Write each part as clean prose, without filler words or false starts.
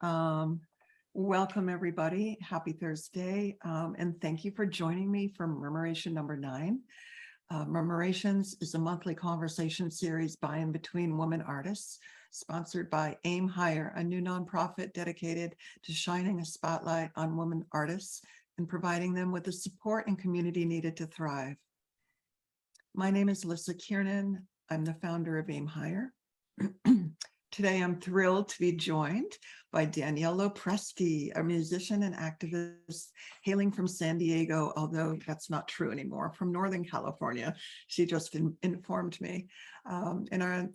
Welcome, everybody. Happy Thursday. And thank you for joining me for Murmuration number 9. Murmurations is a monthly conversation series by and between women artists, sponsored by Aim Higher, a new nonprofit dedicated to shining a spotlight on women artists and providing them with the support and community needed to thrive. My name is Lissa Kiernan. I'm the founder of Aim Higher. Today, I'm thrilled to be joined by Danielle LoPresti, a musician and activist hailing from San Diego, although that's not true anymore, from Northern California. She just informed me. And our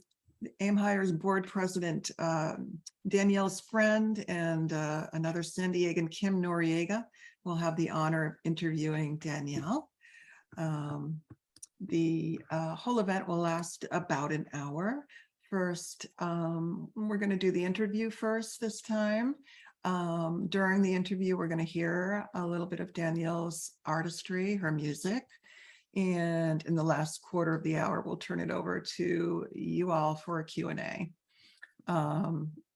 Aim Higher's board president, Danielle's friend and another San Diegan, Kim Noriega, will have the honor of interviewing Danielle. The whole event will last about an hour. First, we're going to do the interview first this time. During the interview, we're going to hear a little bit of Danielle's artistry, her music. And in the last quarter of the hour, we'll turn it over to you all for a Q&A.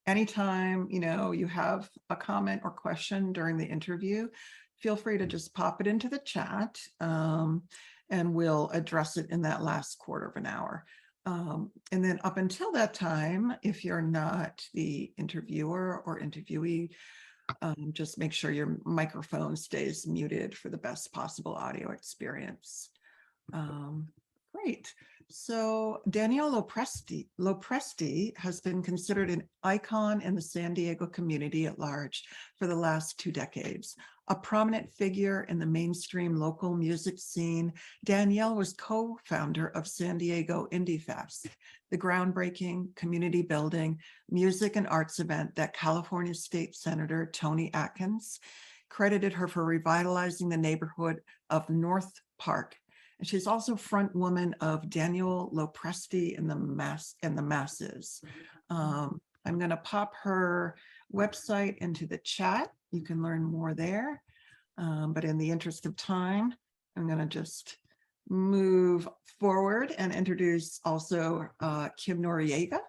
Anytime, you have a comment or question during the interview, feel free to just pop it into the chat and we'll address it in that last quarter of an hour. And then up until that time, if you're not the interviewer or interviewee, just make sure your microphone stays muted for the best possible audio experience. Great. So Danielle LoPresti has been considered an icon in the San Diego community at large for the last 2 decades. A prominent figure in the mainstream local music scene, Danielle was co-founder of San Diego IndieFest, the groundbreaking community-building music and arts event that California State Senator Toni Atkins credited her for revitalizing the neighborhood of North Park. And she's also front woman of Danielle LoPresti and the Masses. I'm going to pop her website into the chat. You can learn more there. But in the interest of time, I'm going to just move forward and introduce also Kim Noriega.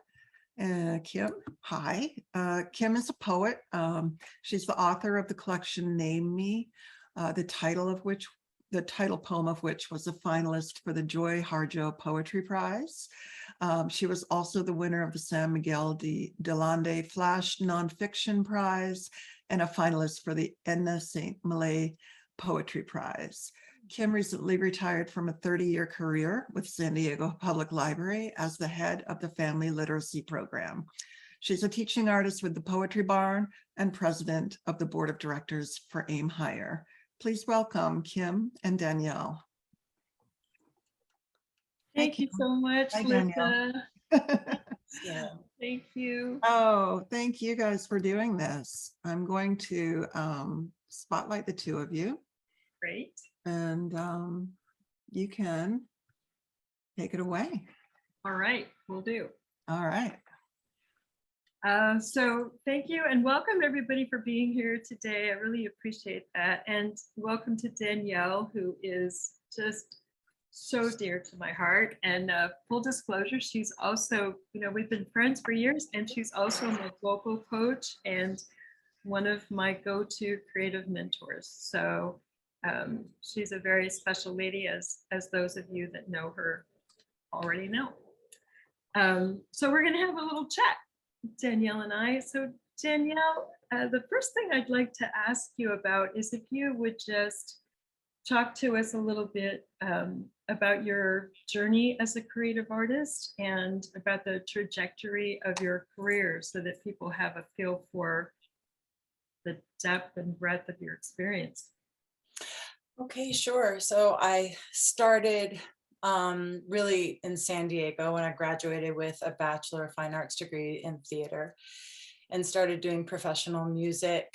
Kim, hi. Kim is a poet. She's the author of the collection Name Me, the title poem of which was a finalist for the Joy Harjo Poetry Prize. She was also the winner of the San Miguel de Allende Flash Nonfiction Prize and a finalist for the Edna St. Malay Poetry Prize. Kim recently retired from a 30-year career with San Diego Public Library as the head of the Family Literacy Program. She's a teaching artist with the Poetry Barn and president of the board of directors for Aim Higher. Please welcome Kim and Danielle. Thank you so much, Hi, Lissa. Yeah, thank you. Oh, thank you guys for doing this. I'm going to spotlight the two of you. Great. And you can take it away. All right, we'll do. All right. So thank you and welcome everybody for being here today. I really appreciate that. And welcome to Danielle, who is just so dear to my heart. And full disclosure, she's also, we've been friends for years, and she's also my vocal coach and one of my go-to creative mentors. So she's a very special lady, as those of you that know her already know. So we're gonna have a little chat, Danielle and I. So Danielle, the first thing I'd like to ask you about is if you would just talk to us a little bit about your journey as a creative artist and about the trajectory of your career so that people have a feel for the depth and breadth of your experience. Okay, sure. So I started really in San Diego when I graduated with a Bachelor of Fine Arts degree in theater and started doing professional music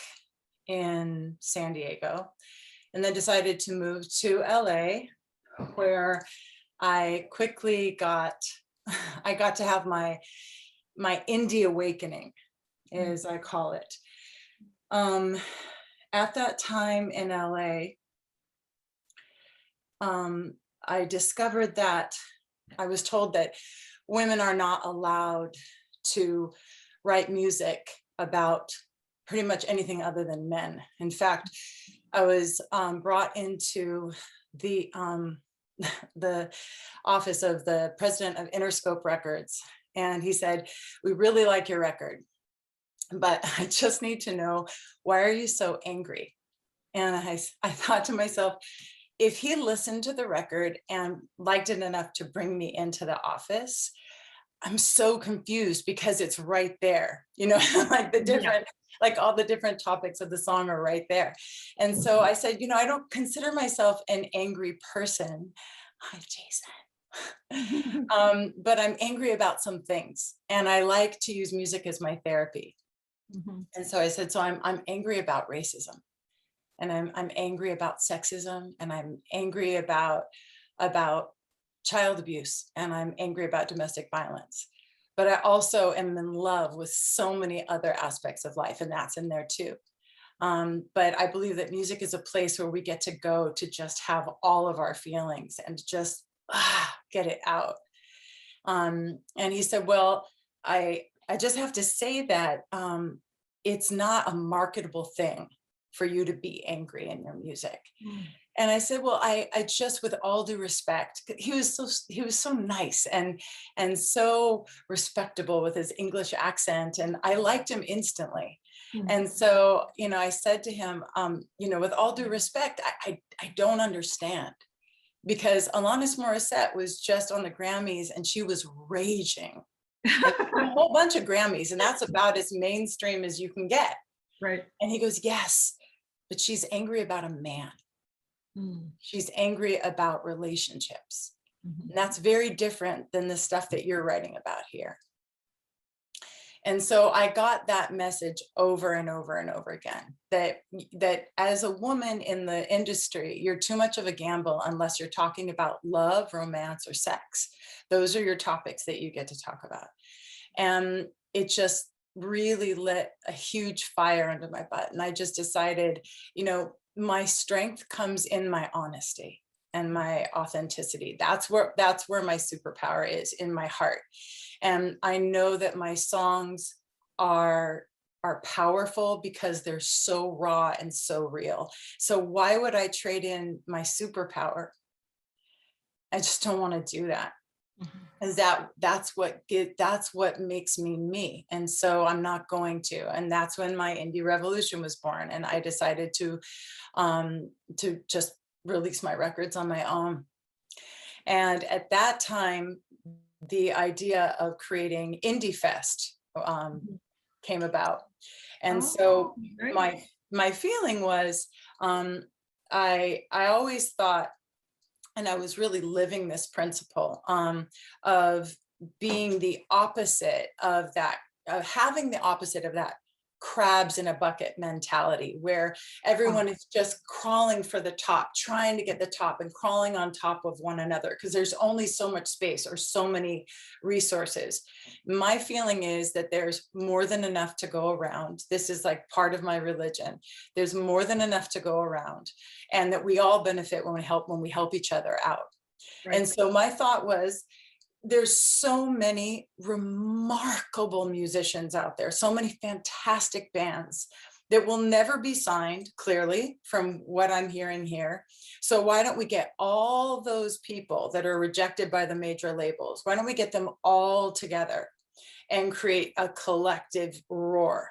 in San Diego, and then decided to move to LA, where I quickly got to have my indie awakening, as I call it. At that time in LA, I discovered that I was told that women are not allowed to write music about pretty much anything other than men. In fact, I was brought into the the office of the president of Interscope Records, and he said, "We really like your record, but I just need to know, why are you so angry?" And I thought to myself, if he listened to the record and liked it enough to bring me into the office, I'm so confused because it's right there, you know, like the different, like all the different topics of the song are right there. And so I said, you know, I don't consider myself an angry person. Hi, Jason. But I'm angry about some things, and I like to use music as my therapy. And so I said, so I'm angry about racism, and I'm angry about sexism, and I'm angry about child abuse, and I'm angry about domestic violence. But I also am in love with so many other aspects of life, and that's in there too. But I believe that music is a place where we get to go to just have all of our feelings and just get it out. And he said, well, I just have to say that it's not a marketable thing for you to be angry in your music. And I said, well, I just, with all due respect, he was so nice and so respectable with his English accent, and I liked him instantly. And so, you know, I said to him, you know, with all due respect, I don't understand, because Alanis Morissette was just on the Grammys and she was raging. Like, a whole bunch of Grammys, and that's about as mainstream as you can get. Right. And he goes, yes, but she's angry about a man. She's angry about relationships. And that's very different than the stuff that you're writing about here. And so I got that message over and over and over again, that as a woman in the industry, you're too much of a gamble unless you're talking about love, romance, or sex. Those are your topics that you get to talk about. And it just really lit a huge fire under my butt. And I just decided, you know, my strength comes in my honesty and my authenticity. That's where my superpower is, in my heart. And I know that my songs are powerful because they're so raw and so real. So why would I trade in my superpower? I just don't want to do that. Is that's what makes me me. And so I'm not going to. And that's when my indie revolution was born. And I decided to just release my records on my own. And at that time, the idea of creating IndieFest came about. And so my feeling was, I always thought, and I was really living this principle of being the opposite of that, of having the opposite of that crabs in a bucket mentality, where everyone is just crawling for the top, trying to get the top and crawling on top of one another because there's only so much space or so many resources. My feeling is that there's more than enough to go around. This is like part of my religion. There's more than enough to go around, and that we all benefit when we help each other out. Right. And so my thought was, there's so many remarkable musicians out there, so many fantastic bands that will never be signed, clearly, from what I'm hearing here. So why don't we get all those people that are rejected by the major labels? Why don't we get them all together and create a collective roar?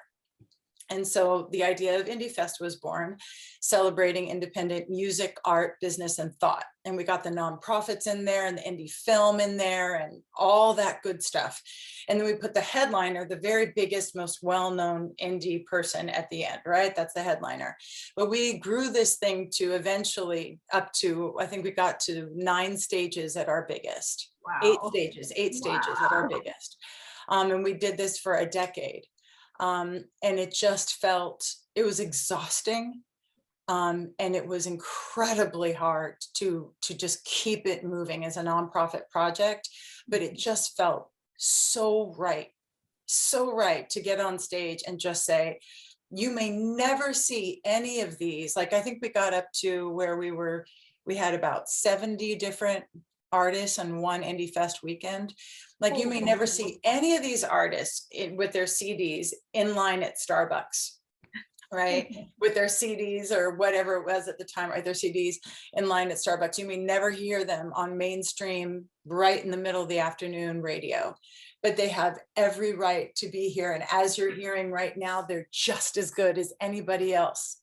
And so the idea of IndieFest was born, celebrating independent music, art, business, and thought. And we got the nonprofits in there and the indie film in there and all that good stuff. And then we put the headliner, the very biggest, most well-known indie person at the end, right? That's the headliner. But we grew this thing to eventually up to, I think we got to 9 stages at our biggest. Wow. 8 stages at our biggest. And we did this for a decade. And it just it was exhausting. And it was incredibly hard to just keep it moving as a nonprofit project, but it just felt so right to get on stage and just say, you may never see any of these. Like, I think we got up to where we had about 70 different artists on one IndieFest weekend. Like, you may never see any of these artists with their CDs in line at Starbucks. right? With their CDs or whatever it was at the time, right? Their CDs in line at Starbucks. You may never hear them on mainstream, right in the middle of the afternoon radio, but they have every right to be here. And as you're hearing right now, they're just as good as anybody else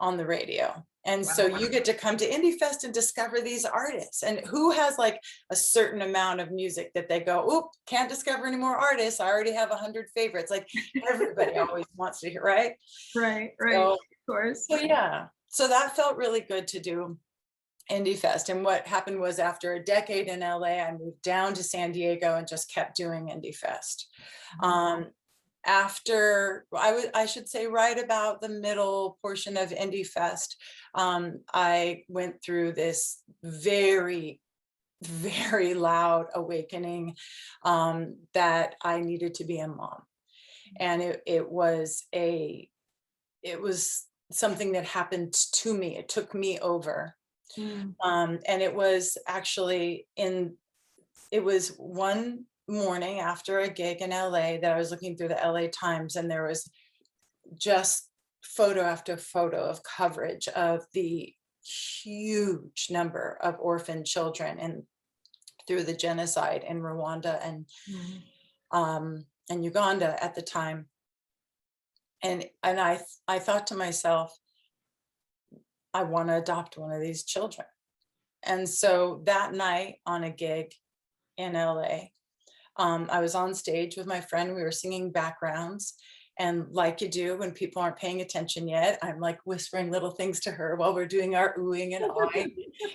on the radio. And so you get to come to IndieFest and discover these artists. And who has like a certain amount of music that they go, oop, can't discover any more artists. I already have 100 favorites. Like everybody always wants to hear, right? Right, So, of course. so yeah, so that felt really good to do IndieFest. And what happened was after a decade in LA, I moved down to San Diego and just kept doing IndieFest. After I should say right about the middle portion of IndieFest, I went through this very, very loud awakening that I needed to be a mom. And it was something that happened to me. It took me over. And it was actually it was one morning after a gig in LA that I was looking through the LA Times, and there was just photo after photo of coverage of the huge number of orphan children and through the genocide in Rwanda and Uganda at the time. And I thought to myself, I want to adopt one of these children. And so that night on a gig in LA, I was on stage with my friend. We were singing backgrounds, and like you do when people aren't paying attention yet, I'm like whispering little things to her while we're doing our oohing and ahhing.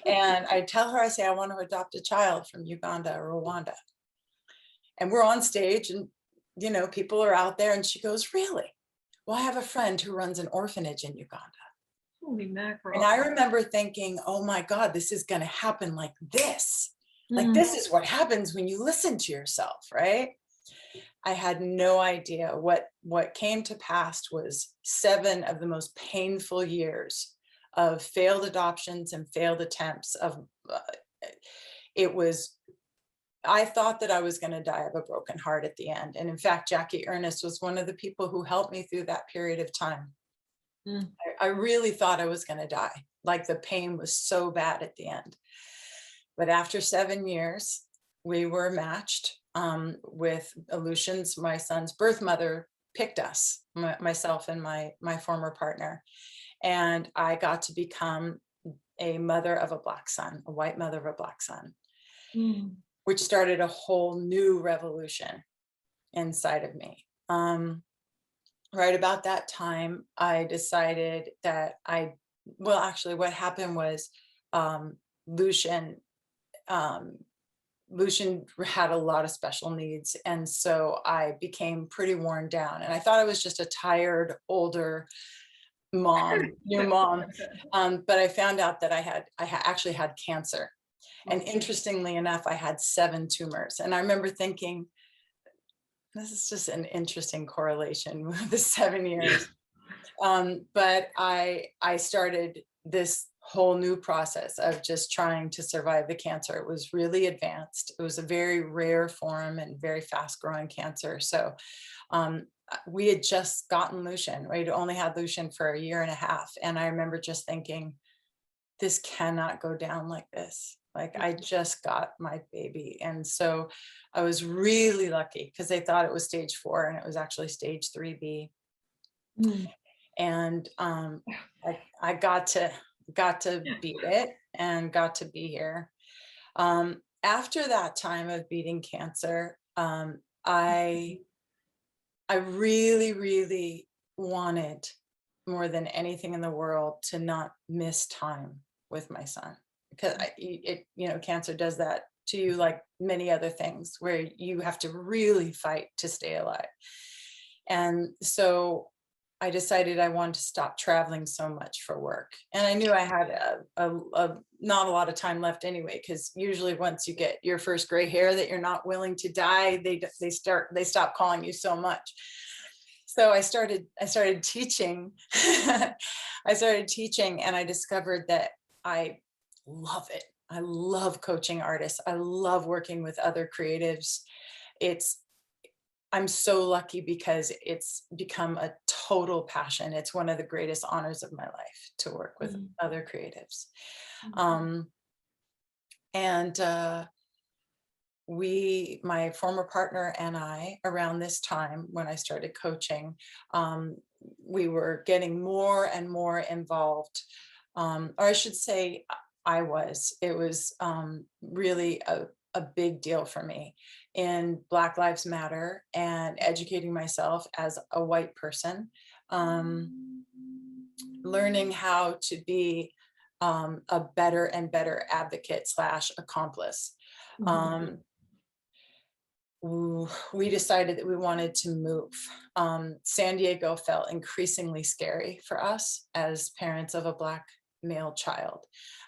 And I tell her, I say, I want to adopt a child from Uganda or Rwanda. And we're on stage and, you know, people are out there, and she goes, really? Well, I have a friend who runs an orphanage in Uganda. Holy mackerel. And I remember thinking, oh my God, this is going to happen like this. Like, this is what happens when you listen to yourself, right? I had no idea. What came to pass was 7 of the most painful years of failed adoptions and failed attempts of, I thought that I was going to die of a broken heart at the end. And in fact, Jackie Ernest was one of the people who helped me through that period of time. I really thought I was going to die. Like, the pain was so bad at the end. But after 7 years, we were matched with Aleutians. My son's birth mother picked us, myself and my former partner. And I got to become a mother of a Black son, a white mother of a Black son, which started a whole new revolution inside of me. Right about that time, I decided that actually what happened was Lucian had a lot of special needs. And so I became pretty worn down, and I thought I was just a tired, older mom, new mom. But I found out that I actually had cancer. And interestingly enough, I had 7 tumors. And I remember thinking, this is just an interesting correlation with the 7 years. But I started this whole new process of just trying to survive the cancer. It was really advanced. It was a very rare form and very fast growing cancer. So we had just gotten Lucian. We'd only had Lucian for 1.5 years. And I remember just thinking, this cannot go down like this. Like, I just got my baby. And so I was really lucky because they thought it was stage 4 and it was actually stage 3B. And I got to beat it and got to be here. After that time of beating cancer, I really, really wanted more than anything in the world to not miss time with my son, because cancer does that to you, like many other things, where you have to really fight to stay alive. And so I decided I wanted to stop traveling so much for work. And I knew I had not a lot of time left anyway, because usually once you get your first gray hair that you're not willing to dye, they stop calling you so much. So I started teaching. I started teaching, and I discovered that I love it. I love coaching artists. I love working with other creatives. I'm so lucky because it's become a total passion. It's one of the greatest honors of my life to work with other creatives. And my former partner and I, around this time when I started coaching, we were getting more and more involved. Or I should say, it was really a big deal for me in Black Lives Matter and educating myself as a white person, learning how to be a better and better advocate / accomplice. We decided that we wanted to move. San Diego felt increasingly scary for us as parents of a Black male child.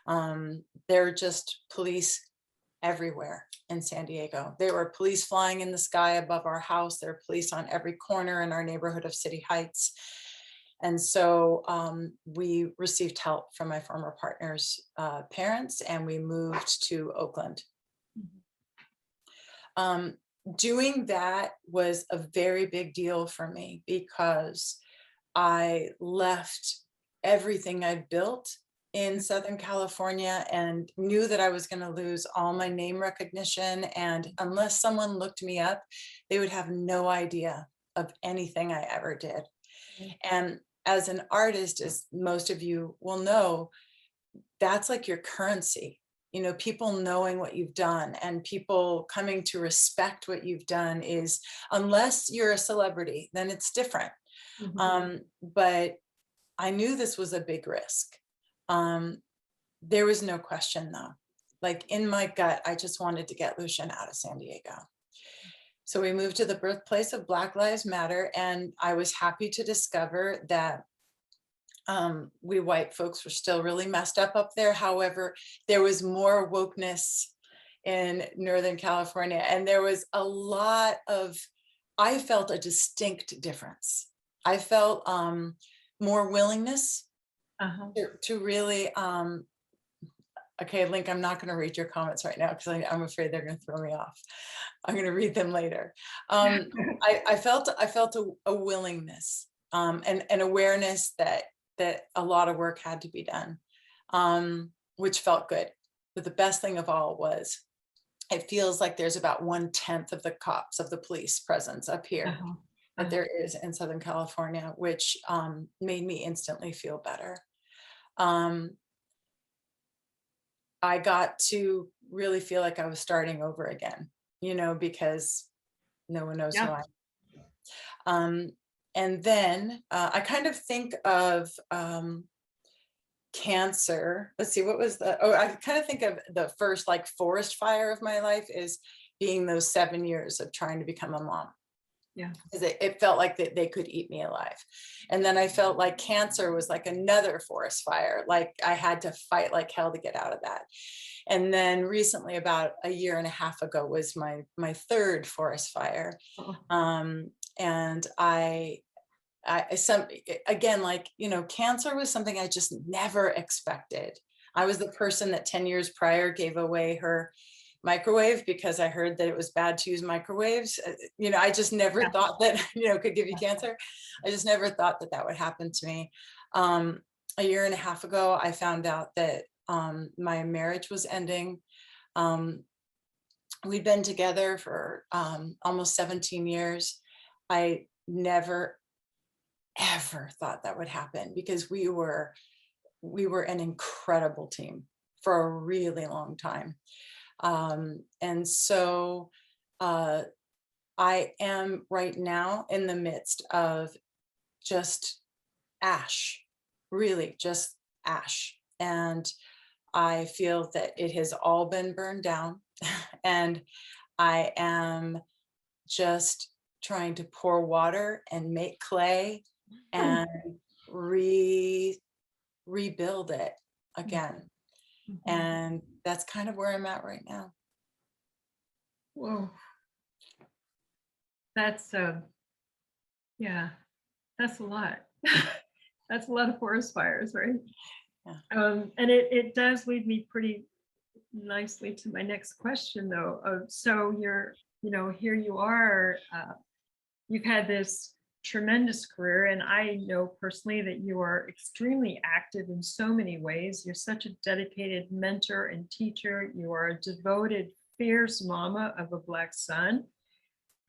There were just police everywhere in San Diego. There were police flying in the sky above our house. There were police on every corner in our neighborhood of City Heights. And so we received help from my former partner's parents, and we moved to Oakland. Doing that was a very big deal for me because I left everything I'd built in Southern California and knew that I was going to lose all my name recognition. And unless someone looked me up, they would have no idea of anything I ever did. And as an artist, as most of you will know, that's like your currency. You know, people knowing what you've done and people coming to respect what you've done is, unless you're a celebrity, then it's different. But I knew this was a big risk. There was no question though. Like in my gut, I just wanted to get Lucien out of San Diego. So we moved to the birthplace of Black Lives Matter, and I was happy to discover that we white folks were still really messed up there. However, there was more wokeness in Northern California, and there was a lot of, I felt a distinct difference. I felt more willingness to really, okay, Link, I'm not going to read your comments right now because I'm afraid they're going to throw me off. I'm going to read them later. I felt a willingness and an awareness that a lot of work had to be done, which felt good. But the best thing of all was, it feels like there's about 1/10 of the cops, of the police presence up here that there is in Southern California, which made me instantly feel better. I got to really feel like I was starting over again, you know, because no one knows who I am. And then I kind of think of cancer. Let's see, what was I kind of think of the first like forest fire of my life is being those 7 years of trying to become a mom. Yeah. Because it felt like that they could eat me alive. And then I felt like cancer was like another forest fire. Like I had to fight like hell to get out of that. And then recently, about a year and a half ago, was my third forest fire. And again, like, you know, cancer was something I just never expected. I was the person that 10 years prior gave away her microwave because I heard that it was bad to use microwaves. You know, I just never thought that, you know, could give you cancer. I just never thought that that would happen to me. A year and a half ago, I found out that my marriage was ending. We'd been together for almost 17 years. I never, ever thought that would happen because we were an incredible team for a really long time. And so I am right now in the midst of just ash, really just ash. And I feel that it has all been burned down and I am just trying to pour water and make clay and rebuild it again. And that's kind of where I'm at right now. Whoa. That's yeah, that's a lot. That's a lot of forest fires, right? Yeah. And it does lead me pretty nicely to my next question though. So you're, you know, here you are you've had this tremendous career, and I know personally that you are extremely active in so many ways. You're such a dedicated mentor and teacher. You are a devoted, fierce mama of a Black son.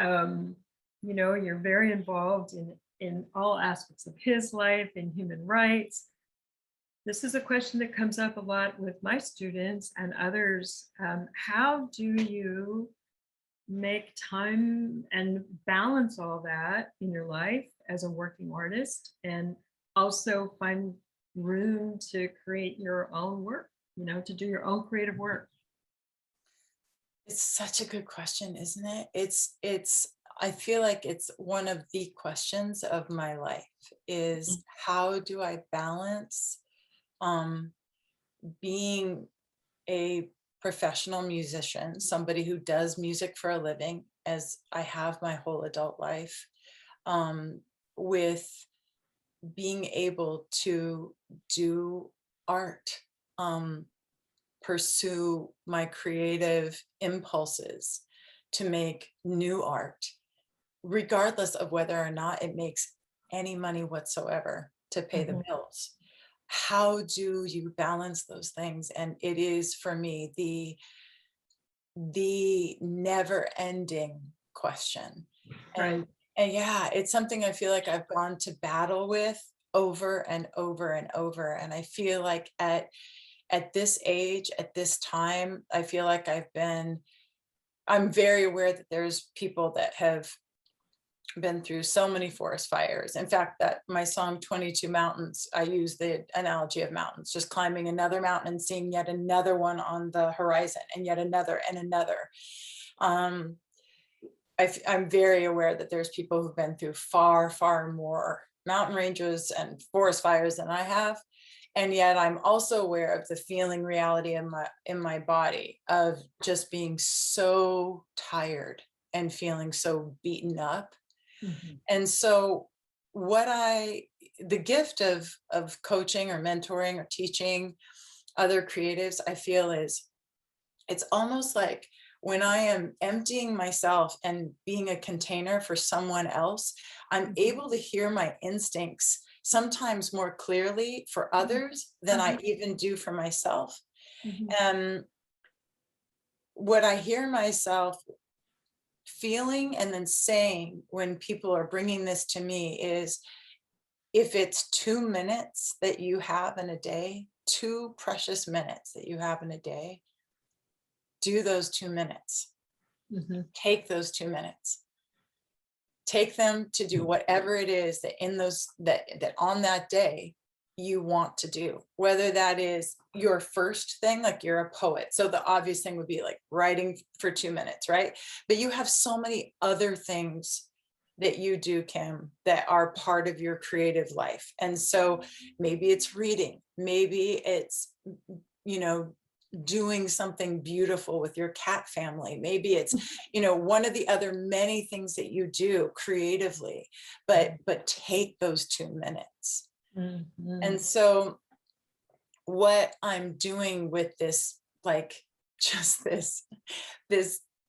You know, you're very involved in all aspects of his life, in human rights. This is a question that comes up a lot with my students and others. How do you make time and balance all that in your life as a working artist, and also find room to create your own work, you know, to do your own creative work? It's such a good question, isn't it? I feel like it's one of the questions of my life is how do I balance being a professional musician, somebody who does music for a living, as I have my whole adult life, with being able to do art, pursue my creative impulses to make new art, regardless of whether or not it makes any money whatsoever to pay the bills. How do you balance those things? And it is, for me, the never ending question. Right. And yeah, it's something I feel like I've gone to battle with over and over and over. And I feel like at this age, at this time, I feel like I'm very aware that there's people that have been through so many forest fires. In fact, that my song 22 Mountains, I use the analogy of mountains, just climbing another mountain and seeing yet another one on the horizon, and yet another and another. I'm very aware that there's people who've been through far, far more mountain ranges and forest fires than I have. And yet I'm also aware of the feeling reality in my body of just being so tired and feeling so beaten up. And so the gift of coaching or mentoring or teaching other creatives, I feel is, it's almost like when I am emptying myself and being a container for someone else, I'm able to hear my instincts sometimes more clearly for others than I even do for myself. And what I hear myself feeling and then saying when people are bringing this to me is, if it's 2 minutes that you have in a day, 2 precious minutes that you have in a day, do those 2 minutes. Take those 2 minutes. Take them to do whatever it is that in those that on that day you want to do, whether that is your first thing, like you're a poet. So the obvious thing would be like writing for 2 minutes, right? But you have so many other things that you do, Kim, that are part of your creative life. And so maybe it's reading, maybe it's, you know, doing something beautiful with your cat family. Maybe it's, you know, one of the other many things that you do creatively, but take those 2 minutes. And so what I'm doing with this, like just this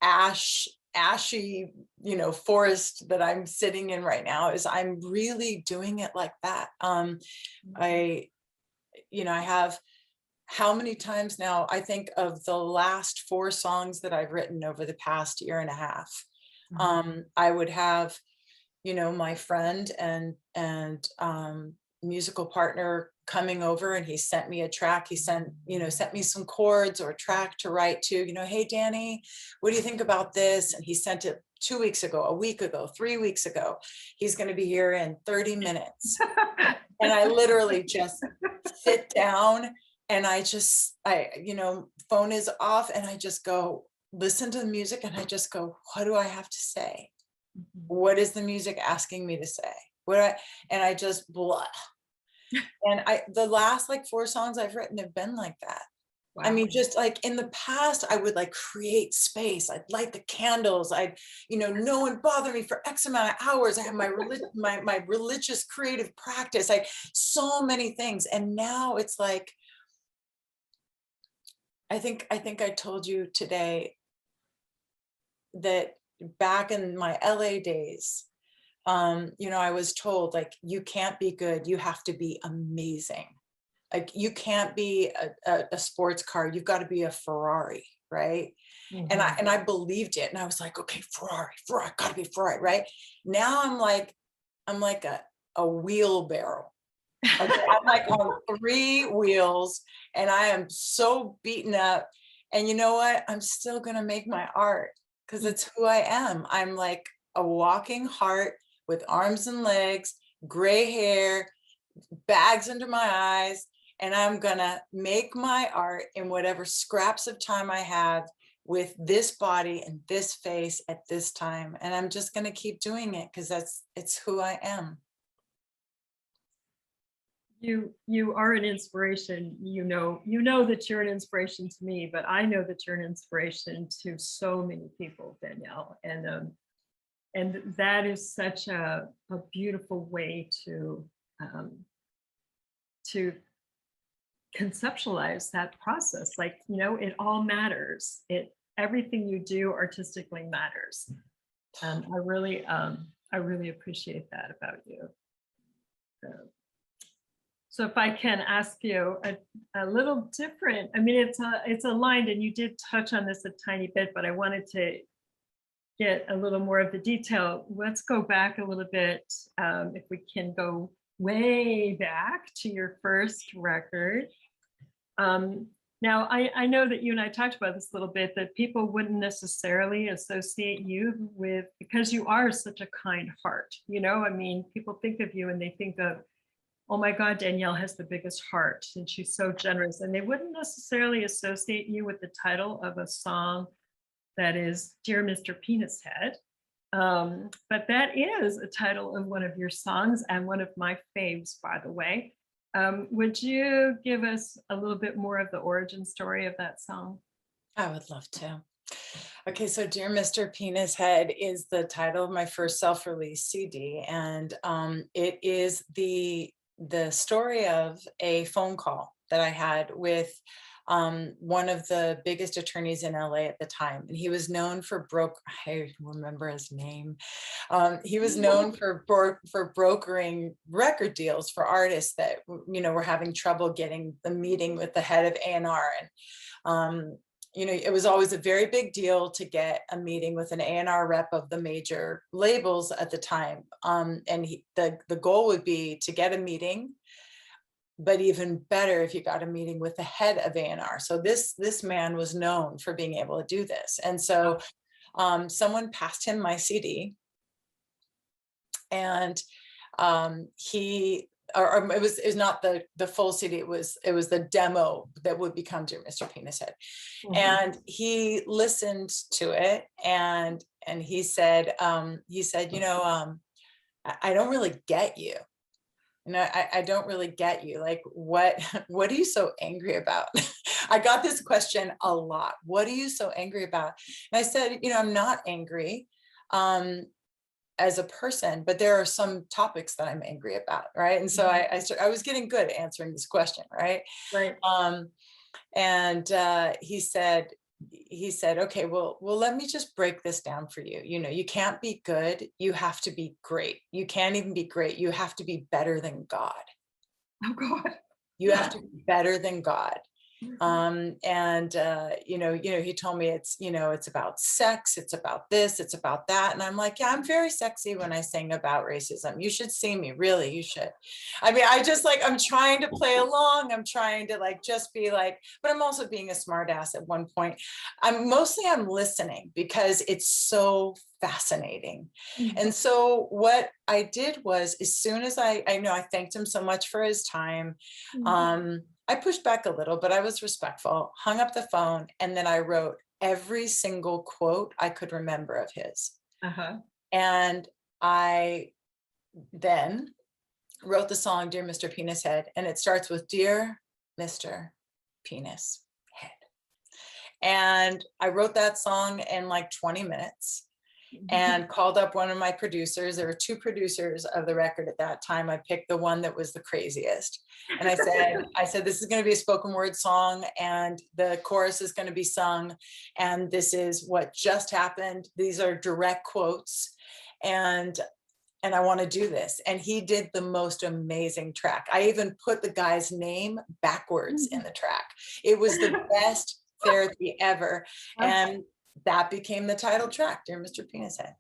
ashy, you know, forest that I'm sitting in right now, is I'm really doing it like that. I have, how many times now, I think of the last 4 songs that I've written over the past year and a half. I would have, you know, my friend and musical partner coming over, and he sent me a track. He sent me some chords or a track to write to, you know, hey, Danny, what do you think about this? And he sent it 2 weeks ago, a week ago, 3 weeks ago. He's going to be here in 30 minutes. And I literally just sit down and phone is off, and I just go listen to the music, and I just go, what do I have to say? What is the music asking me to say? And I just blah. And the last like 4 songs I've written have been like that. Wow. I mean, just like in the past, I would like create space. I'd light the candles. No one bother me for X amount of hours. I have my religious creative practice. So many things. And now it's like, I think I told you today that back in my LA days, you know, I was told, like, you can't be good, you have to be amazing. Like, you can't be a sports car, you've got to be a Ferrari, right? And I believed it, and I was like, okay, Ferrari, gotta be Ferrari, right? Now I'm like a wheelbarrow. Okay, I'm like on 3 wheels, and I am so beaten up. And you know what? I'm still gonna make my art because it's who I am. I'm like a walking heart with arms and legs, gray hair, bags under my eyes, and I'm gonna make my art in whatever scraps of time I have with this body and this face at this time. And I'm just gonna keep doing it because it's who I am. You are an inspiration. You know that you're an inspiration to me, but I know that you're an inspiration to so many people, Danielle. And that is such a beautiful way to conceptualize that process. Like, you know, it all matters. Everything you do artistically matters. I really appreciate that about you. So if I can ask you a little different, I mean, it's aligned, and you did touch on this a tiny bit, but I wanted to get a little more of the detail. Let's go back a little bit, if we can go way back to your first record. Now, I know that you and I talked about this a little bit, that people wouldn't necessarily associate you with, because you are such a kind heart, you know, I mean, people think of you and they think of, oh my God, Danielle has the biggest heart and she's so generous. And they wouldn't necessarily associate you with the title of a song that is Dear Mr. Penis Head. But that is a title of one of your songs, and one of my faves, by the way. Would you give us a little bit more of the origin story of that song? I would love to. Okay, so Dear Mr. Penis Head is the title of my first self-release CD, and it is the story of a phone call that I had with one of the biggest attorneys in LA at the time. And he was known for I remember his name. He was known for brokering record deals for artists that, you know, were having trouble getting the meeting with the head of A&R. And, you know, it was always a very big deal to get a meeting with an A&R rep of the major labels at the time. And the goal would be to get a meeting, but even better if you got a meeting with the head of A&R. So this man was known for being able to do this. And so someone passed him my CD, and it was not the full CD, it was the demo that would become Dear Mr. Penis Head. And he listened to it, and he said, you know, I don't really get you. And I don't really get you. Like, what are you so angry about? I got this question a lot. What are you so angry about? And I said, you know, I'm not angry as a person, but there are some topics that I'm angry about, right? And so I was getting good at answering this question, right? Right. And he said, okay, well, let me just break this down for you. You know, you can't be good, you have to be great. You can't even be great, you have to be better than God. Oh God. You have to be better than God. You know, he told me it's about sex, it's about this, it's about that. And I'm like, yeah, I'm very sexy when I sing about racism. You should see me, really, you should. I mean, I'm trying to play along. I'm trying to just be like, but I'm also being a smart ass at one point. I'm listening because it's so fascinating. And so what I did was, as soon as I thanked him so much for his time, I pushed back a little, but I was respectful, hung up the phone, and then I wrote every single quote I could remember of his. And I then wrote the song Dear Mr. Penis Head, and it starts with Dear Mr. Penis Head. And I wrote that song in like 20 minutes. And called up one of my producers. There were 2 producers of the record at that time. I picked the one that was the craziest. And I said, this is going to be a spoken word song, and the chorus is going to be sung. And this is what just happened. These are direct quotes. And and I want to do this. And he did the most amazing track. I even put the guy's name backwards in the track. It was the best therapy ever. And that became the title track, Dear Mr. Penis Head.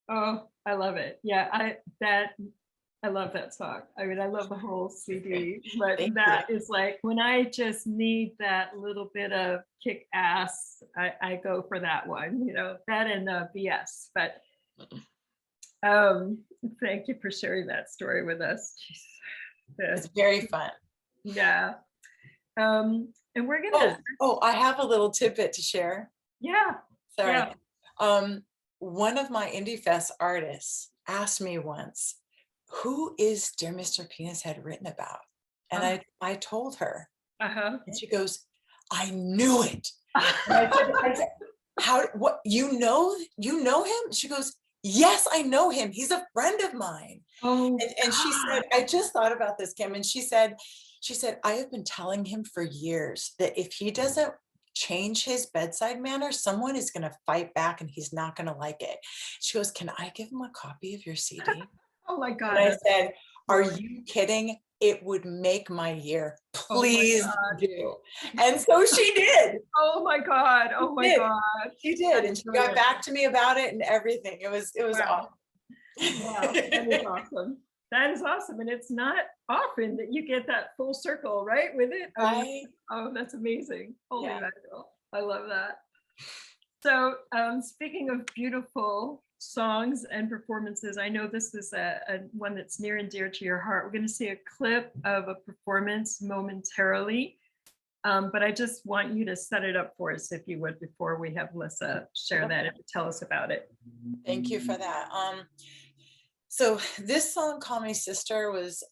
Oh, I love it. Yeah, I love that song. I mean, I love the whole CD, but Thank that is like when I just need that little bit of kick ass, I go for that one, you know, that and BS. But thank you for sharing that story with us. It's very fun. Yeah. And we're gonna I have a little tidbit to share. yeah. Sorry. Yeah. One of my IndieFest artists asked me once, who is Dear Mr. Penis Head written about? And I told her, and she goes, I knew it. And I said, how, what, you know him? She goes, yes, I know him. He's a friend of mine. Oh, and she said, I just thought about this, Kim. And she said, I have been telling him for years that if he doesn't change his bedside manner, someone is going to fight back and he's not going to like it. She goes, can I give him a copy of your CD? oh my God. And I said, are you kidding? It would make my year. Please do. And so she did. Oh my God. Oh my God. She did. And she got back to me about it and everything. It was wow. awesome. Wow, that is awesome. That is awesome. And it's not often that you get that full circle, right? With it. Right. Oh, that's amazing. Holy mackerel. I love that. So speaking of beautiful songs and performances, I know this is a one that's near and dear to your heart. We're going to see a clip of a performance momentarily, but I just want you to set it up for us, if you would, before we have Lissa share that and tell us about it. Thank you for that. So this song, Call Me Sister, was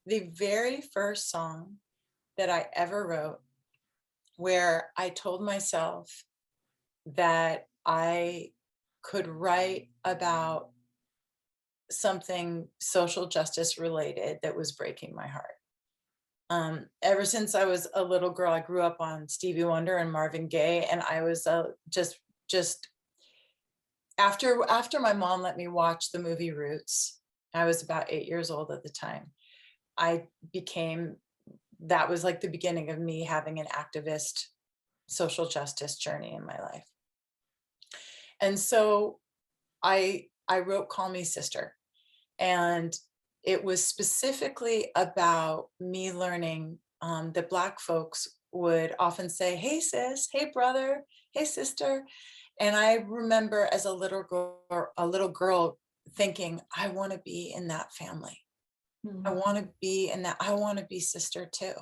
the very first song that I ever wrote, where I told myself that I could write about something social justice related that was breaking my heart. Ever since I was a little girl, I grew up on Stevie Wonder and Marvin Gaye, and I was just after my mom let me watch the movie Roots, I was about 8 years old at the time. That was like the beginning of me having an activist social justice journey in my life. And so I wrote Call Me Sister, and it was specifically about me learning that Black folks would often say, hey sis, hey brother, hey sister. And I remember as a little girl thinking, I want to be in that family. I want to be in that. I want to be sister too,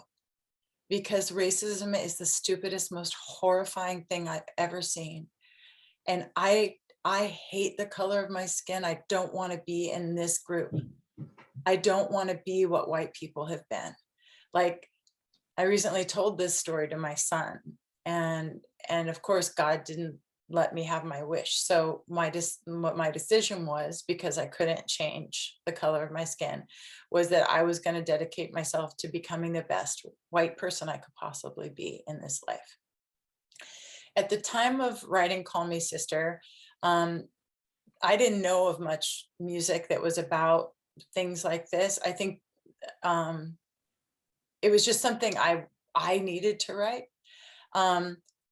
because racism is the stupidest, most horrifying thing I've ever seen. And I hate the color of my skin. I don't want to be in this group. I don't want to be what white people have been. Like, I recently told this story to my son, and of course God didn't let me have my wish. So what my decision was, because I couldn't change the color of my skin, was that I was going to dedicate myself to becoming the best white person I could possibly be in this life. At the time of writing Call Me Sister, I didn't know of much music that was about things like this. I think it was just something I needed to write.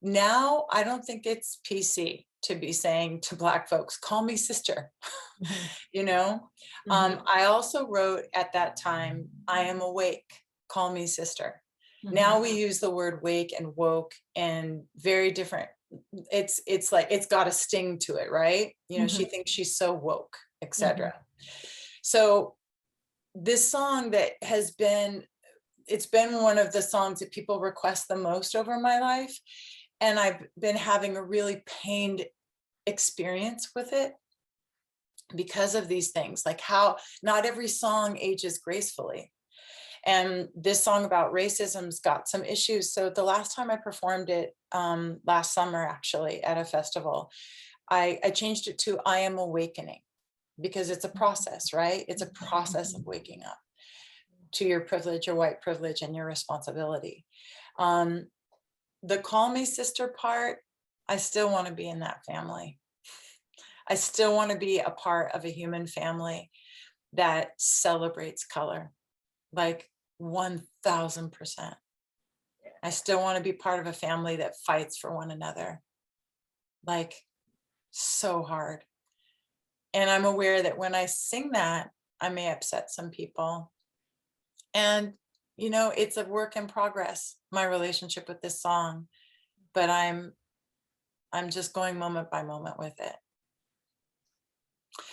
Now, I don't think it's PC to be saying to Black folks, call me sister, you know? I also wrote at that time, I am awake, call me sister. Now we use the word wake and woke and very different. It's like, it's got a sting to it, right? You know, she thinks she's so woke, etc. So this song that it's been one of the songs that people request the most over my life. And I've been having a really pained experience with it because of these things, like how not every song ages gracefully. And this song about racism's got some issues. So the last time I performed it, last summer, actually, at a festival, I changed it to I Am Awakening, because it's a process, right? It's a process of waking up to your privilege, your white privilege, and your responsibility. The call me sister part, I still want to be in that family. I still want to be a part of a human family that celebrates color, like 1000%. I still want to be part of a family that fights for one another, like so hard. And I'm aware that when I sing that, I may upset some people. And, you know, it's a work in progress, my relationship with this song, but I'm just going moment by moment with it.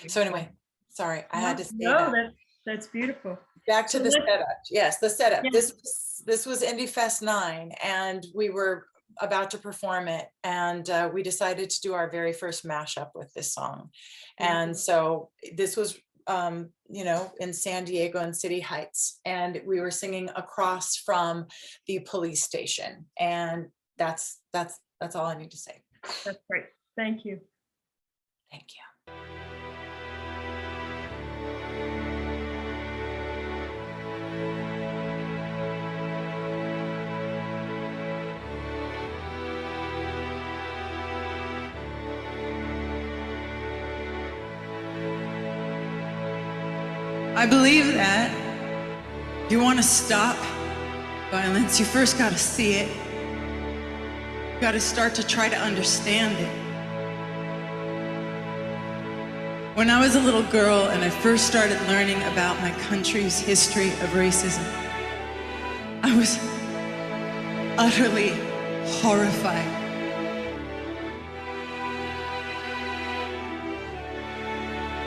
So anyway, sorry, I had to say that. That's beautiful. Back to the setup. Yes, the setup. Yeah. This was IndieFest 9, and we were about to perform it, and we decided to do our very first mashup with this song. And so this was, you know, in San Diego and City Heights, and we were singing across from the police station. And that's all I need to say. That's great. Thank you. Thank you. I believe that if you want to stop violence, you first got to see it. You got to start to try to understand it. When I was a little girl and I first started learning about my country's history of racism, I was utterly horrified.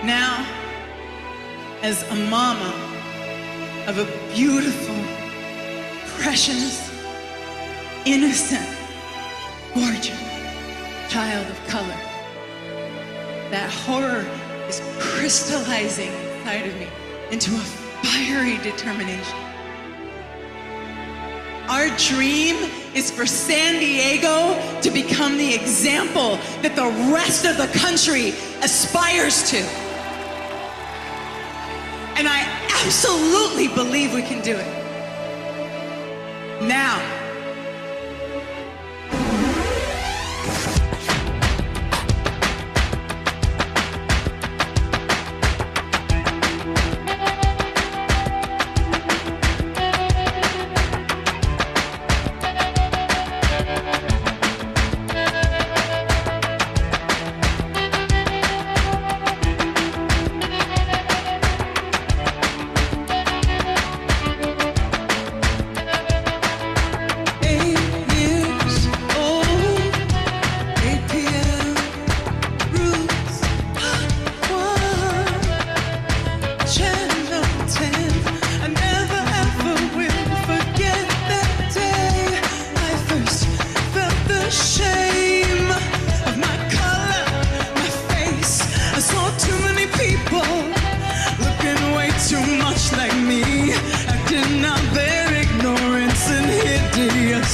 Now, as a mama of a beautiful, precious, innocent, gorgeous child of color, that horror is crystallizing inside of me into a fiery determination. Our dream is for San Diego to become the example that the rest of the country aspires to. And I absolutely believe we can do it. Now.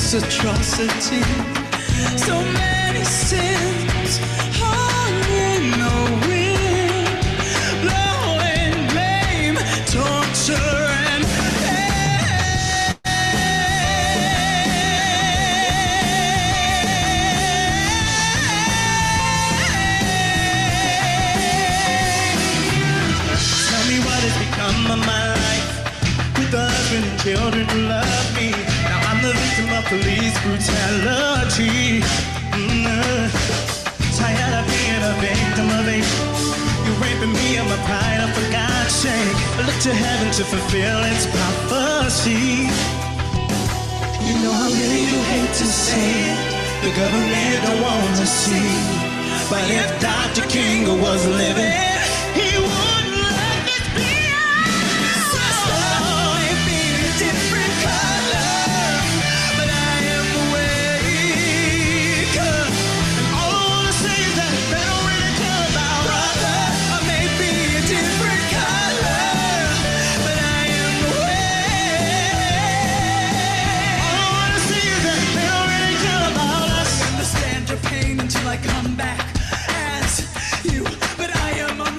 Atrocity, so many sins hanging in the wind, blowing blame, torture and pain. Tell me what has become of my life, with the husband and children who love me. I'm the victim of police brutality. Tired of being a victim of it. You're raping me of my pride, oh, for God's sake. I look to heaven to fulfill its prophecy. You know I really do hate to say it, the government don't want to see. But if Dr. King was living, he wouldn't let this be. So it be a different color. Come back as you, but I am a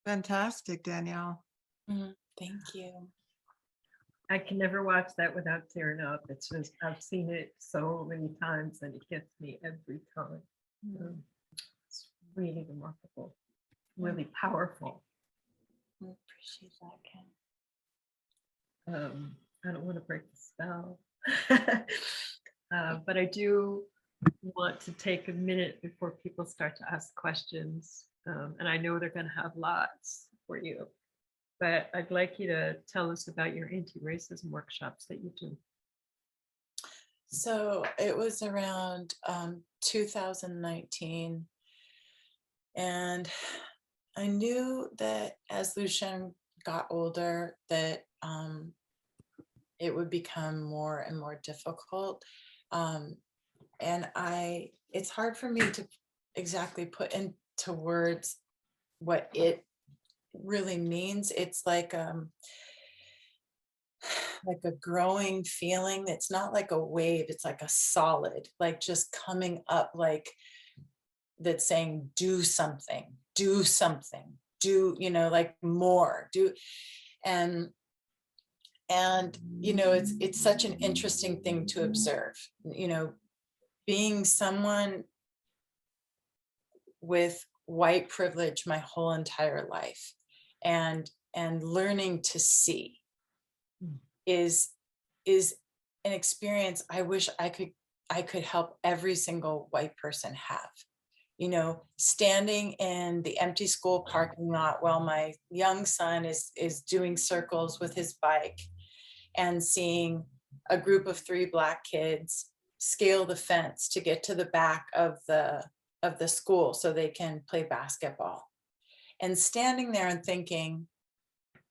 Fantastic, Danielle. Thank you. I can never watch that without tearing up. It's just, I've seen it so many times and it gets me every time. It's really remarkable, really powerful. I appreciate that, Ken. I don't want to break the spell, but I do want to take a minute before people start to ask questions. And I know they're going to have lots for you, but I'd like you to tell us about your anti-racism workshops that you do. So it was around 2019. And I knew that as Lucian got older, that it would become more and more difficult. And it's hard for me to exactly put into words what it really means. It's like a growing feeling. It's not like a wave, it's like a solid, like just coming up, like that's saying, do something, do something, do, like more, do. And it's such an interesting thing to observe, being someone with white privilege my whole entire life, and learning to see is an experience I wish I could help every single white person have. Standing in the empty school parking lot while my young son is doing circles with his bike, and seeing a group of 3 Black kids scale the fence to get to the back of the school so they can play basketball, and standing there and thinking,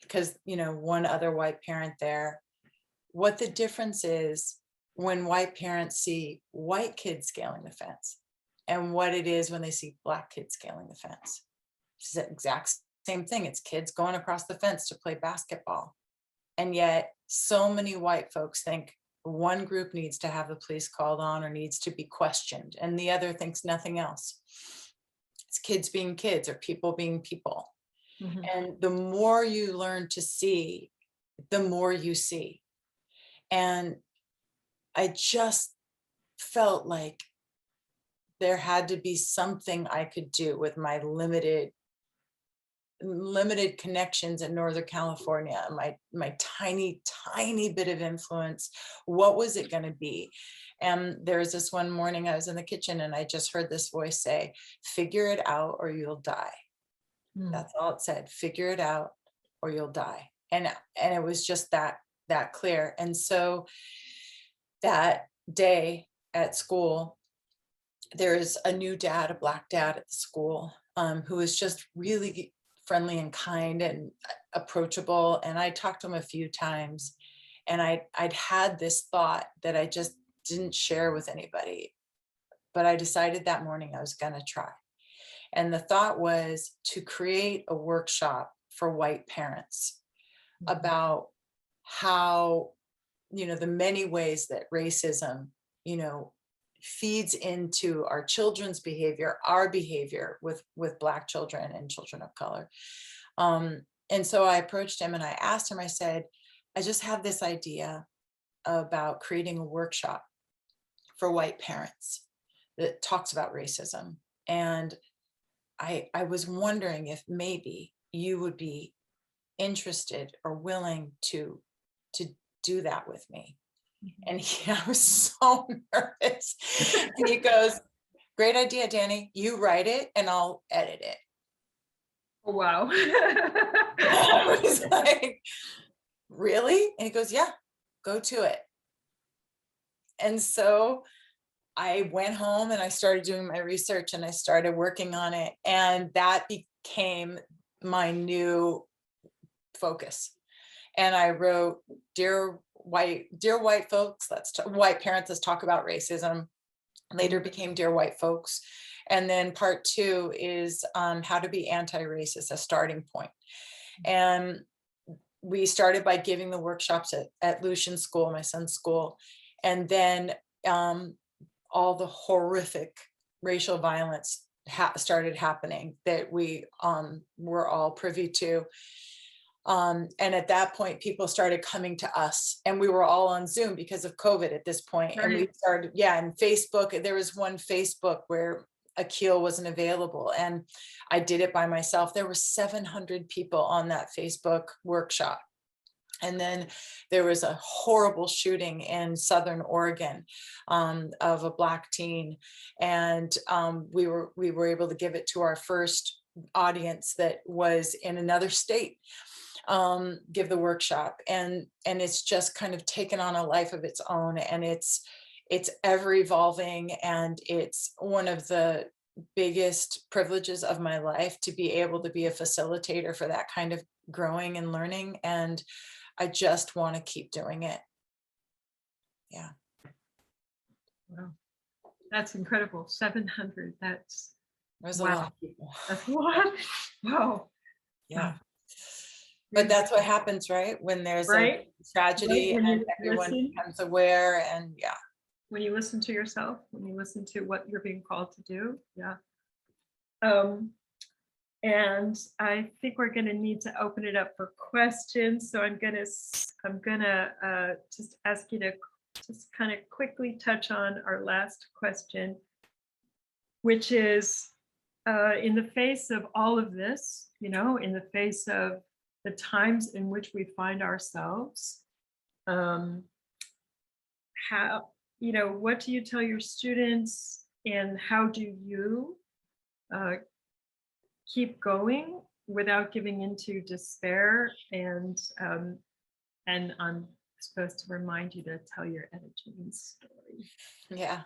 because one other white parent there, what the difference is when white parents see white kids scaling the fence and what it is when they see Black kids scaling the fence. It's the exact same thing. It's kids going across the fence to play basketball. And yet so many white folks think one group needs to have the police called on or needs to be questioned, and the other thinks nothing else. It's kids being kids or people being people. Mm-hmm. And the more you learn to see, the more you see. And I just felt like there had to be something I could do with my limited connections in Northern California, my tiny bit of influence. What was it going to be? And there was this one morning I was in the kitchen and I just heard this voice say, figure it out or you'll die. That's all it said, figure it out or you'll die. And it was just that clear. And so that day at school, there's a new dad, a Black dad at the school, who is just really friendly and kind and approachable. And I talked to him a few times, and I'd had this thought that I just didn't share with anybody, but I decided that morning I was going to try. And the thought was to create a workshop for white parents about how, the many ways that racism, feeds into our children's behavior, our behavior with Black children and children of color. And so I approached him and I asked him, I said, I just have this idea about creating a workshop for white parents that talks about racism. And I was wondering if maybe you would be interested or willing to do that with me. And I was so nervous. And he goes, great idea, Danny. You write it and I'll edit it. Oh, wow. I was like, really? And he goes, yeah, go to it. And so I went home and I started doing my research and I started working on it. And that became my new focus. And I wrote, Dear white folks, white parents, let's talk about racism. Later became Dear White Folks. And then part 2 is how to be anti-racist, a starting point. And we started by giving the workshops at Lucian's school, my son's school. And then all the horrific racial violence started happening that we were all privy to. And at that point, people started coming to us, and we were all on Zoom because of COVID at this point. And we started, and Facebook, there was one Facebook where Akil wasn't available, and I did it by myself. There were 700 people on that Facebook workshop. And then there was a horrible shooting in Southern Oregon of a Black teen. And we were able to give it to our first audience that was in another state, give the workshop. And it's just kind of taken on a life of its own. And it's ever evolving. And it's one of the biggest privileges of my life to be able to be a facilitator for that kind of growing and learning. And I just want to keep doing it. Yeah. Wow. That's incredible. 700. There's a wow. lot of people. That's a lot. Wow. Yeah. But that's what happens, right? When there's a tragedy and everyone becomes aware, and when you listen to yourself, when you listen to what you're being called to do. Yeah. And I think we're going to need to open it up for questions. So I'm gonna just ask you to just kind of quickly touch on our last question, which is in the face of all of this, in the face of the times in which we find ourselves, how, what do you tell your students, and how do you keep going without giving into despair? And I'm supposed to remind you to tell your editing story. Yeah,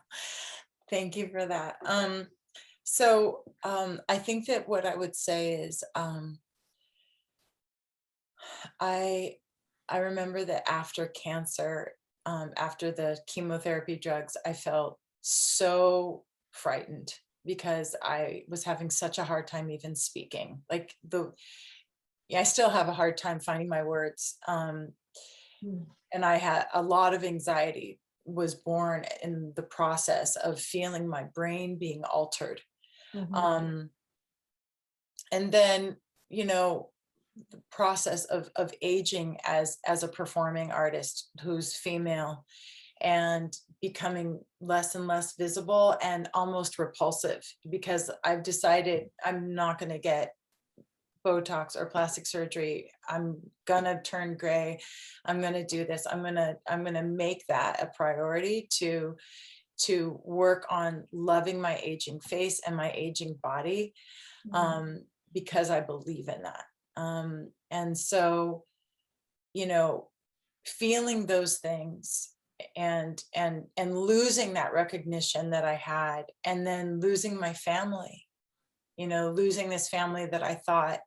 thank you for that. So I think that what I would say is I remember that after cancer, after the chemotherapy drugs, I felt so frightened because I was having such a hard time even speaking. Like I still have a hard time finding my words. And I had a lot of anxiety was born in the process of feeling my brain being altered. And then, the process of aging as a performing artist who's female and becoming less and less visible and almost repulsive, because I've decided I'm not going to get Botox or plastic surgery. I'm gonna turn gray. I'm gonna do this. I'm gonna make that a priority to work on loving my aging face and my aging body, because I believe in that. And so, feeling those things and losing that recognition that I had, and then losing my family, losing this family that I thought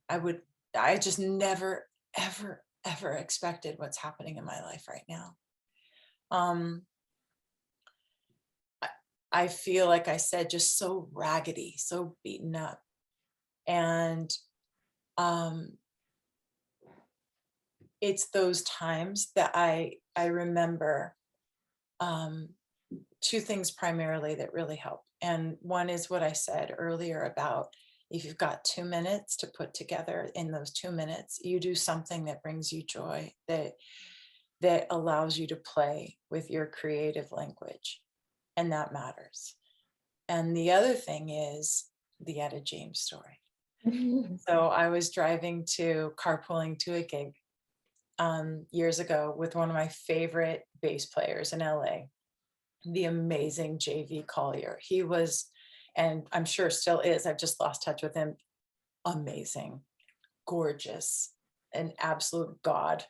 I just never, ever, ever expected what's happening in my life right now. I feel, like I said, just so raggedy, so beaten up. And it's those times that I remember two things primarily that really help. And one is what I said earlier about, if you've got 2 minutes to put together, in those 2 minutes, you do something that brings you joy, that allows you to play with your creative language. And that matters. And the other thing is the Etta James story. So I was carpooling to a gig years ago with one of my favorite bass players in LA, the amazing JV Collier. He was, and I'm sure still is, I've just lost touch with him, amazing, gorgeous, an absolute god.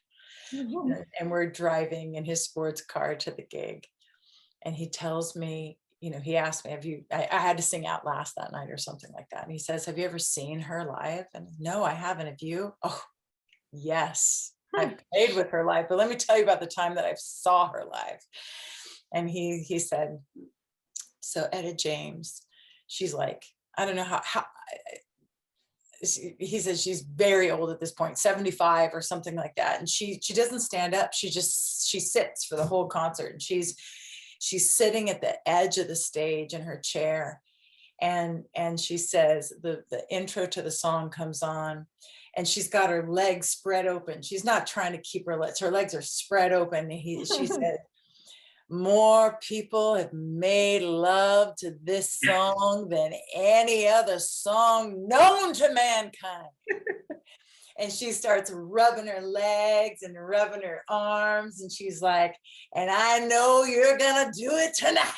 And we're driving in his sports car to the gig, and he tells me, he asked me, I had to sing Out Last that night or something like that. And he says, have you ever seen her live? And no, I haven't. Have you? Oh, yes, I played with her live, but let me tell you about the time that I saw her live. And he said, so Etta James, she's like, I don't know how he says she's very old at this point, 75 or something like that. And she doesn't stand up. She sits for the whole concert. And she's sitting at the edge of the stage in her chair. And she says, the intro to the song comes on, and she's got her legs spread open. She's not trying to keep her legs are spread open. She said, more people have made love to this song than any other song known to mankind. And she starts rubbing her legs and rubbing her arms. And she's like, and I know you're gonna do it tonight.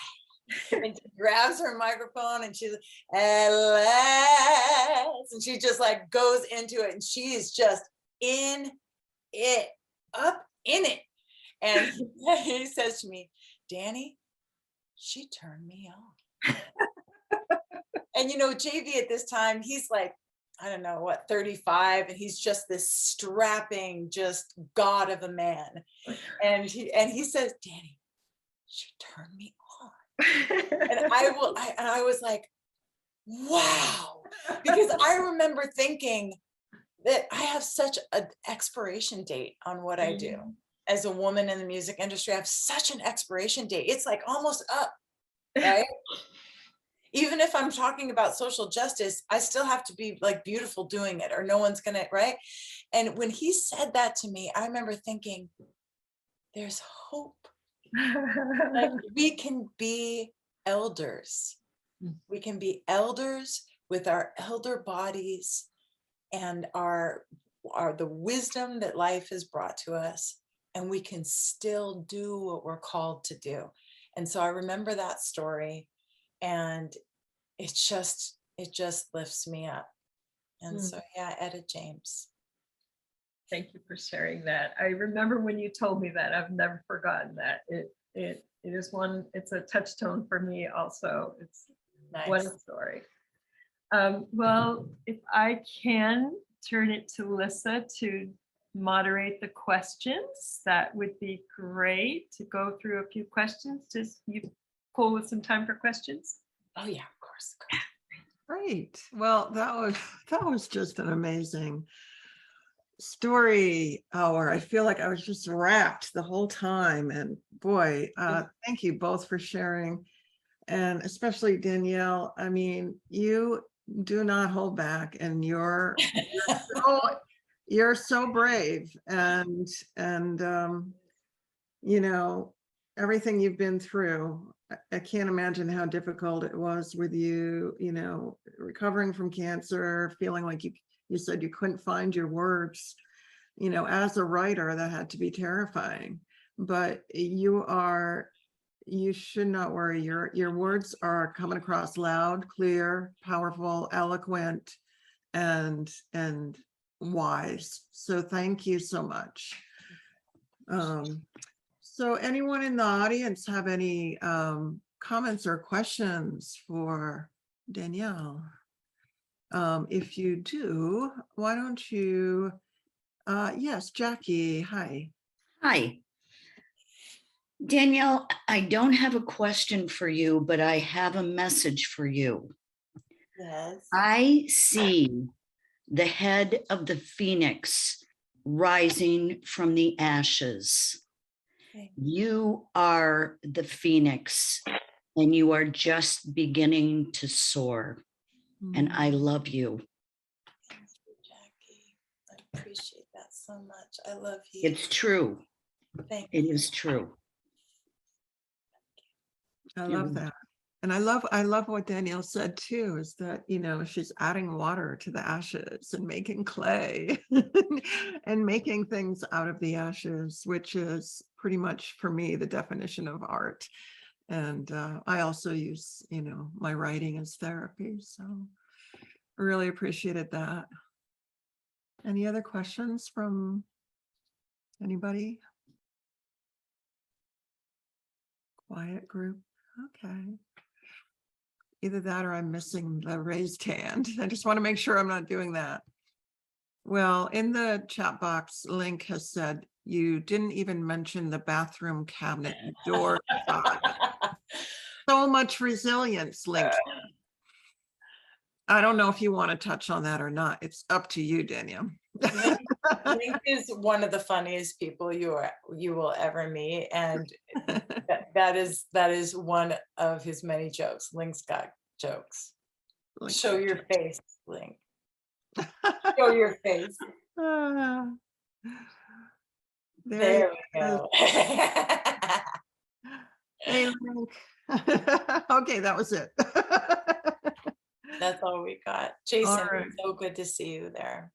And she grabs her microphone and she's at last. And she just like goes into it. And she is just in it, up in it. And he says to me, Danny, she turned me on. And you know, JV at this time, he's like, I don't know what, 35, and he's just this strapping, just god of a man. And he says, Danny, she turned me on. And I was like, wow, because I remember thinking that I have such an expiration date on what I do. As a woman in the music industry, I have such an expiration date. It's like almost up, right? Even if I'm talking about social justice, I still have to be like beautiful doing it, or no one's gonna, right? And when he said that to me, I remember thinking, there's hope. Like, we can be elders. We can be elders with our elder bodies and the wisdom that life has brought to us. And we can still do what we're called to do. And so I remember that story, and it just lifts me up. And so, yeah, Etta James. Thank you for sharing that. I remember when you told me that. I've never forgotten that. It is one, it's a touchstone for me also. It's Nice. what a story. Well, if I can turn it to Lissa to moderate the questions, that would be great, to go through a few questions. Just you cool with some time for questions? Oh yeah, of course. Great. Well, that was just an amazing story hour. I feel like I was just wrapped the whole time. And boy, thank you both for sharing. And especially Danielle, I mean, you do not hold back, and you're so brave, and you know, everything you've been through. I can't imagine how difficult it was with you, you know, recovering from cancer, feeling like you said you couldn't find your words. You know, as a writer, that had to be terrifying. But you should not worry. Your words are coming across loud, clear, powerful, eloquent, and wise. So thank you so much. So anyone in the audience have any comments or questions for Danielle? If you do, why don't you, yes, Jackie, hi. Hi. Danielle, I don't have a question for you, but I have a message for you. Yes. I see the head of the phoenix rising from the ashes. You are the phoenix, and you are just beginning to soar. And I love you. Thank you, Jackie. I appreciate that so much. I love you. It's true. Thank you. It is true. I love that. And I love what Danielle said too, is that, you know, she's adding water to the ashes and making clay and making things out of the ashes, which is pretty much for me the definition of art. And I also use, you know, my writing as therapy. So I really appreciated that. Any other questions from anybody? Quiet group. Okay. Either that or I'm missing the raised hand. I just want to make sure I'm not doing that. Well, in the chat box, Link has said you didn't even mention the bathroom cabinet door. So much resilience, Link. I don't know if you want to touch on that or not. It's up to you, Danielle. Link is one of the funniest people you will ever meet, and that is one of his many jokes. Link's got jokes. Link Show to your chat. face, Link. Show your face. Ah, There he we is. go. Hey, Link. Okay, that was it. That's all we got. All Jason, right. so good to see you there.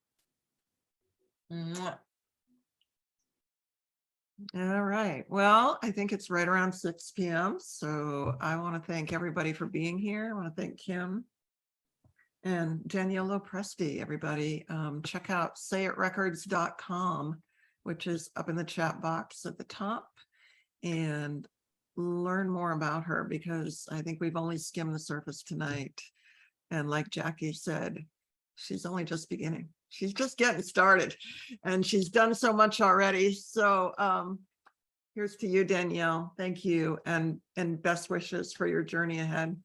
Mwah. All right. Well, I think it's right around 6 p.m. So I want to thank everybody for being here. I want to thank Kim and Danielle LoPresti, everybody. Check out sayitrecords.com, which is up in the chat box at the top, and learn more about her, because I think we've only skimmed the surface tonight. And like Jackie said, she's only just beginning. She's just getting started, and she's done so much already. So here's to you, Danielle. Thank you, and best wishes for your journey ahead.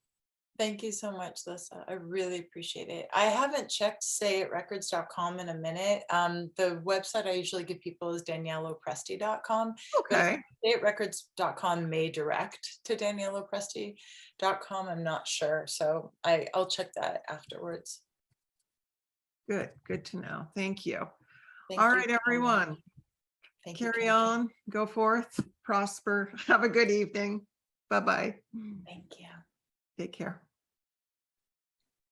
Thank you so much, Lissa. I really appreciate it. I haven't checked sayitrecords.com in a minute. The website I usually give people is daniellelopresti.com. Okay. Sayitrecords.com may direct to daniellelopresti.com. I'm not sure. So I'll check that afterwards. Good to know. Thank you. Thank All you right, so much. everyone. Thank you, Carry Kim. on, go forth, prosper. Have a good evening. Bye-bye. Thank you. Take care.